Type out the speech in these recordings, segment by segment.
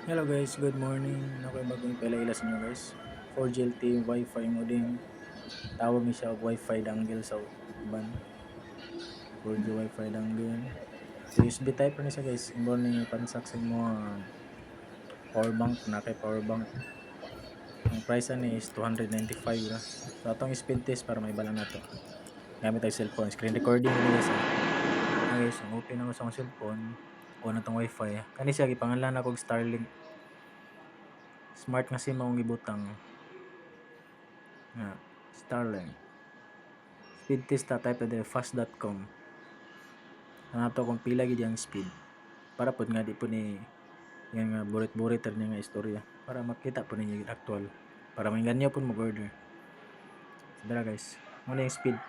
Hello guys, good morning. Ako yung bagong ipalaila sa inyo guys. 4G LTE Wi-Fi modem. Tawag ni siya og Wi-Fi dongle sa uban. 4G Wi-Fi dongle. So USB type ni siya guys. Imo ni pansak sa imo power bank na kay power bank. Ang price ani is 295 ra. So atong speed test para may bala nato. Gamit ang cellphone. Screen recording ni guys. Guys, ang open ako sa akong cellphone. Kuha na tong Wi-Fi. Kani siya gipangalan ako og Starlink. Smart nga SIM akong gibutang. Nga, Starlink. Speed test ta type na fast.com. Ang ato kung pila gid ang speed. Para pod nga di po ni yang nga burit-burit niya nga istorya. Para makita po ninyo yung actual. Para mainganyo po mag-order. So dara guys. Muna yung speed.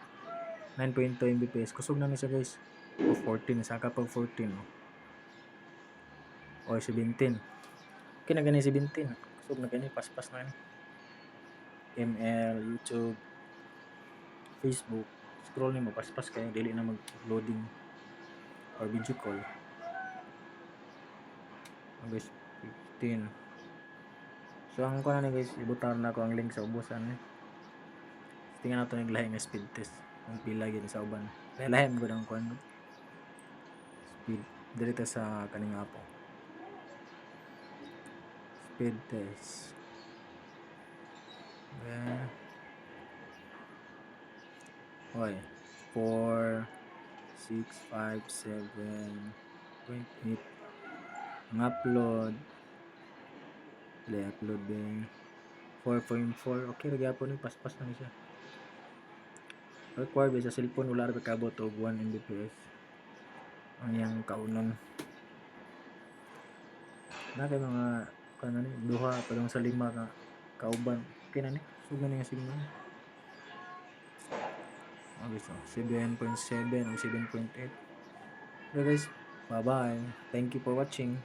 9.2 Mbps. Kusog na ni siya guys. O 14. Saka pag 14. O 17. Okay na gani 17. Kusog na gani. Paspas na gani. ML, YouTube, Facebook. Scroll ni mo. Paspas kayo. Dili na mag-loading. Or video call. Guys, 15. So ang kuha na guys, ibutar na ko ang link sa ubusan eh. Tingnan nato yung lahi nga speed test. Ang pila gid sa uban. Lahi mo gud ang kuan. Speed direta sa kaning apo. Speed test. Then Hoy, 4 6 5 7 8 ang upload play upload din 4.4 okay ra gyapon ni paspas na ni siya. Required sa cellphone wala ra kabot og 1 Mbps. Ang yang kaunon na kay mga kanan ni duha padung sa 5 ka kauban okay na ni sugan ni nga signal. Okay, so 7.7 o 7.8. So guys, bye bye, thank you for watching.